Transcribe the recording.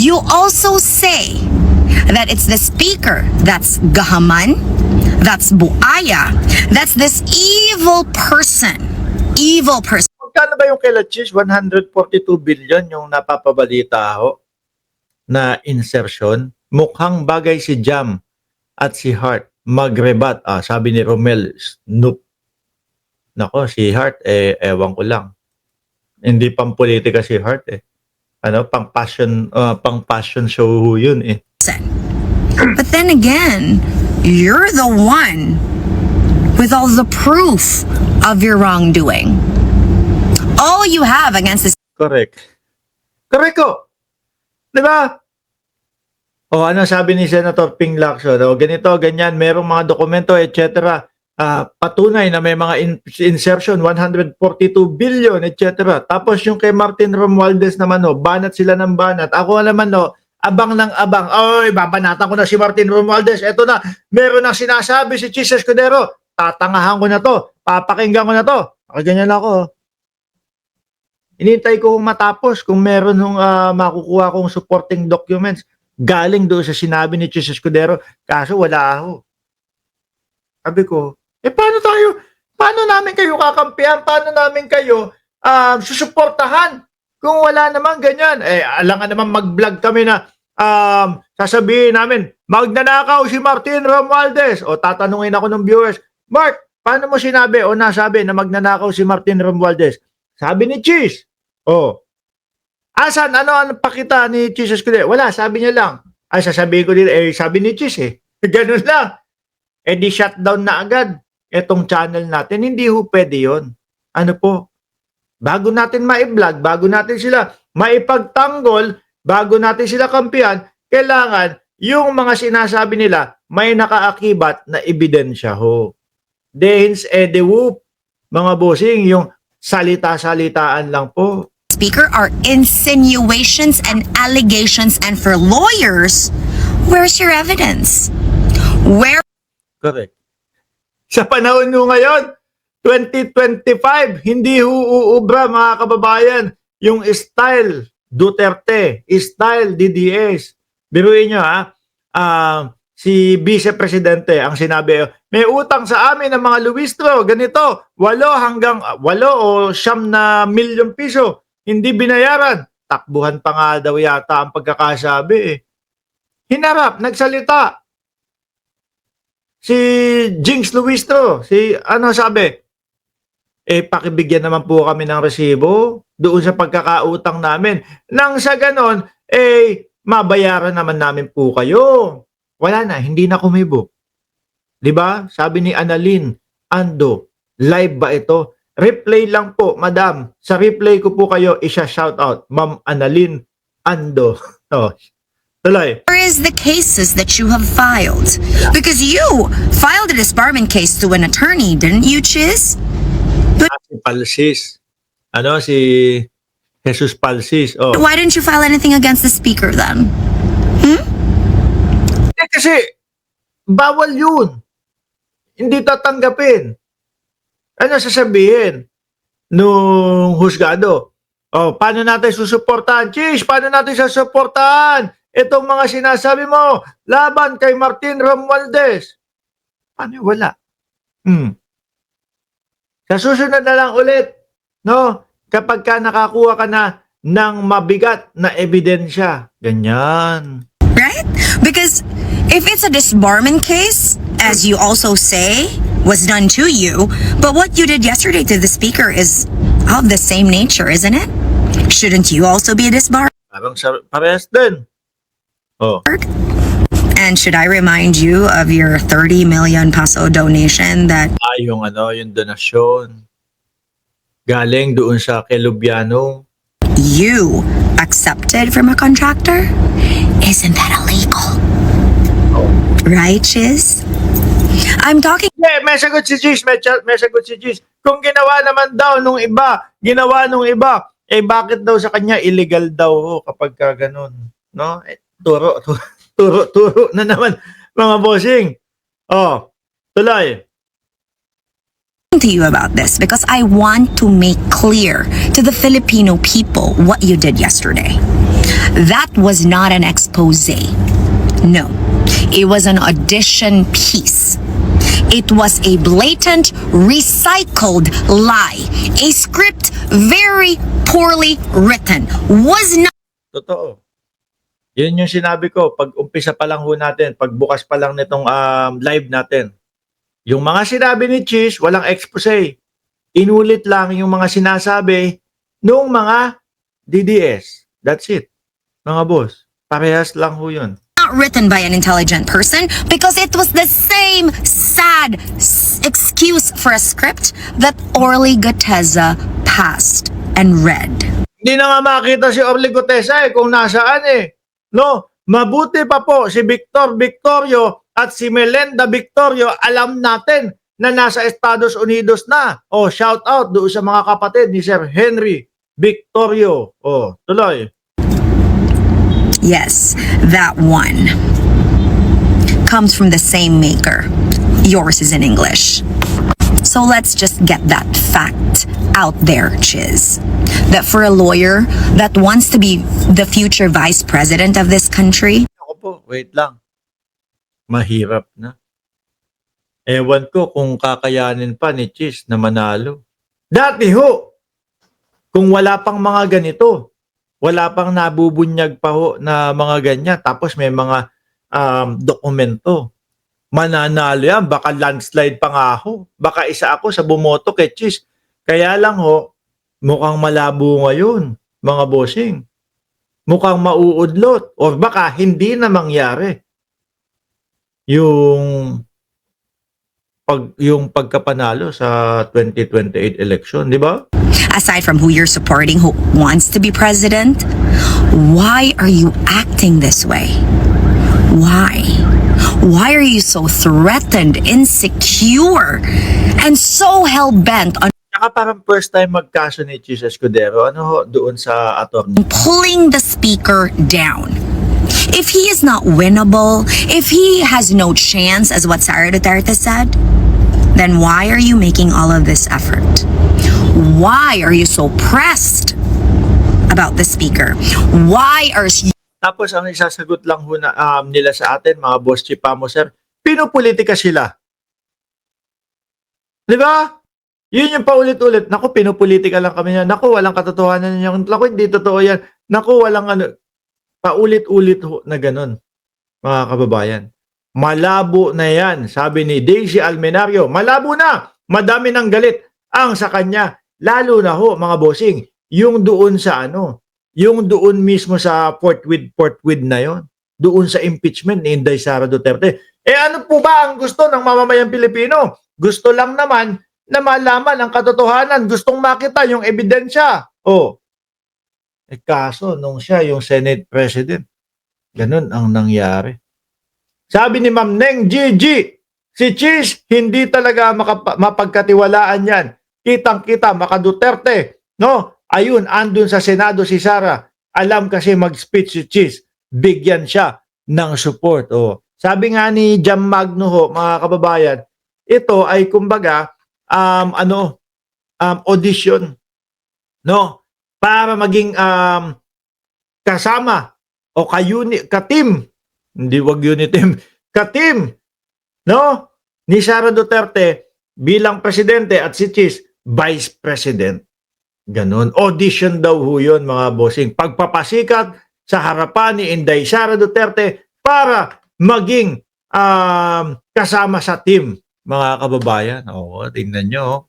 you also say that it's the speaker that's gahaman, that's buaya, that's this evil person. Evil person. Magkano ba yung kay Lachis? 142 billion yung napapabalita ho na insertion. Mukhang bagay si Jam at si Hart magrebat. Sabi ni Romel, Snoop. Nako, si Hart, ewan ko lang. Hindi pang politika si Hart eh. Pang passion show yun eh. But then again, you're the one with all the proof of your wrongdoing. All you have against this. Correct. Correct ko. Diba? Ano sabi ni Senator Ping Lacson? Ganito, ganyan, merong mga dokumento, etc. Patunay na may mga insertion, 142 billion, etc. Tapos yung kay Martin Romualdez naman, banat sila ng banat. Ako naman, abang ng abang. Oy, babanatan ko na si Martin Romualdez. Eto na, meron nang sinasabi si Chis Escudero. Tatangahan ko na to. Papakinggan ko na to. Ganyan ako. Inintay ko kung matapos, kung meron nung makukuha kong supporting documents galing doon sa sinabi ni Chis Escudero. Kaso wala ako. Sabi ko, paano namin kayo kakampihan? Paano namin kayo susuportahan? Kung wala naman ganyan. Alangan naman mag-vlog kami na sasabihin namin, magnanakaw si Martin Romualdez. O tatanungin ako ng viewers, Mark, paano mo sinabi o nasabi na magnanakaw si Martin Romualdez? Sabi ni Chis. Asan? Ano pakita ni Chis Escudero? Wala, sabi niya lang. Sasabihin ko din, sabi ni Chis Ganun lang. Di shutdown na agad etong channel natin. Hindi ho pwede yun. Bago natin ma-vlog, bago natin sila maipagtanggol, bago natin sila kampihan, kailangan yung mga sinasabi nila may nakaakibat na ebidensya ho. Dehins de whoop, mga bossing, yung salita-salitaan lang po. Speaker are insinuations and allegations, and for lawyers, where's your evidence? Where? Correct. Sa panahon nyo ngayon, 2025, hindi uubra mga kababayan yung style Duterte, style DDS. Biruin nyo si Vice Presidente ang sinabi, may utang sa amin ng mga luwistro, ganito, 8 o 9 na milyong piso, hindi binayaran. Takbuhan pa nga daw yata ang pagkakasabi Hinarap, nagsalita. Si Jinx Luistro, sabi? Pakibigyan naman po kami ng resibo doon sa pagkakautang namin. Nang sa ganon, mabayaran naman namin po kayo. Wala na, hindi na kumibo. Diba? Sabi ni Annalyn Ando, live ba ito? Replay lang po, madam. Sa replay ko po kayo isa-shout out. Ma'am Annalyn Ando. Tuloy. Where is the cases that you have filed? Because you filed a disbarment case to an attorney, didn't you, Chiz? Si Palsis. Si Jesus Palsis. Why didn't you file anything against the speaker then? Kasi bawal yun. Hindi tatanggapin. Ano sasabihin nung husgado? Paano natin susuportahan? Chis, paano natin susuportahan itong mga sinasabi mo laban kay Martin Romualdez? Paano? Wala. Sa susunod na lang ulit, kapag ka nakakuha ka na ng mabigat na ebidensya. Ganyan. Right? Because if it's a disbarment case, as you also say, was done to you, but what you did yesterday to the speaker is of the same nature, isn't it? Shouldn't you also be disbarred? Parang parehas din. And should I remind you of your 30 million peso donation that... yung donasyon. Galing doon sa kay Lubiano. You accepted from a contractor? Isn't that illegal? Right, Chiz? I'm talking... May sagot si Gis. May sagot si Gis. Kung ginawa naman daw nung iba, bakit daw sa kanya illegal daw kapag ka ganun? Turo na naman, mga bossing. Tuloy. To you about this because I want to make clear to the Filipino people what you did yesterday. That was not an expose. No, it was an audition piece. It was a blatant, recycled lie. A script very poorly written. Was not Totoo. Yun yung sinabi ko, pag umpisa pa lang ho natin, pag bukas pa lang nitong live natin. Yung mga sinabi ni Cheese, walang expose. Inulit lang yung mga sinasabi nung mga DDS. That's it. Mga boss, parehas lang ho yun. written by an intelligent person because it was the same sad excuse for a script that Orly Guteza passed and read. Hindi na nga makita si Orly Gutesa kung nasaan No, mabuti pa po si Victor Victorio at si Melenda Victorio, alam natin na nasa Estados Unidos na. Shout out doon sa mga kapatid ni Sir Henry Victorio. Tuloy. Yes, that one comes from the same maker. Yours is in English. So let's just get that fact out there, Chiz. That for a lawyer that wants to be the future vice president of this country, Ako po, wait lang. Mahirap na. Ewan ko kung kakayanin pa ni Cheese na manalo. Dati ho, kung wala pang mga ganito, wala pang nabubunyag pa ho na mga ganyan, tapos may mga dokumento, mananalo yan, baka landslide pa nga ako. Baka isa ako sa bumoto kay Cheese. Kaya lang ho, mukhang malabo ngayon, mga bossing. Mukhang mauudlot, o baka hindi na mangyari yung pagkapanalo sa 2028 election, di ba? aside from who you're supporting, who wants to be president, why are you acting this way? Why? Why are you so threatened, insecure, and so hell-bent on Saka parang first time magkaso ni Cheese Escudero, doon sa attorney. pulling the speaker down? If he is not winnable, if he has no chance, as what Sara Duterte said, then why are you making all of this effort? Why are you so pressed about the speaker? Why are you Tapos ang isasagot lang ho na, nila sa atin, mga boss chipamo sir, pinupolitika sila. Di ba? Yun yung paulit-ulit. Naku, pinupolitika lang kami yan. Naku, walang katotohanan yan. Naku, hindi totoo yan. Naku, walang ano. Paulit-ulit ho na ganun, mga kababayan. Malabo na yan, sabi ni Daisy Almenario. Malabo na. Madami ng galit ang sa kanya. Lalo na ho, mga bossing, yung doon sa yung doon mismo sa Fort With na yon, doon sa impeachment ni Inday Sara Duterte. Ano po ba ang gusto ng mamamayang Pilipino? Gusto lang naman na malaman ang katotohanan. Gustong makita yung ebidensya. Kaso nung siya yung Senate President, ganun ang nangyari. Sabi ni Ma'am Neng Gigi, si Cheese hindi talaga mapagkatiwalaan yan. Kitang-kita, maka Duterte, no? Ayun, andun sa Senado si Sara. Alam kasi mag-speech si Cheese. Bigyan siya ng support. Sabi nga ni Jam Magno ho, mga kababayan, ito ay kumbaga audition, no? Para maging kasama o ka-team, hindi wag unit team, ka-team, no? Ni Sara Duterte bilang presidente at si Cheese vice president. Ganon. Audition daw ho yun, mga bossing. Pagpapasikat sa harapan ni Inday Sara Duterte para maging kasama sa team, mga kababayan. Tingnan nyo.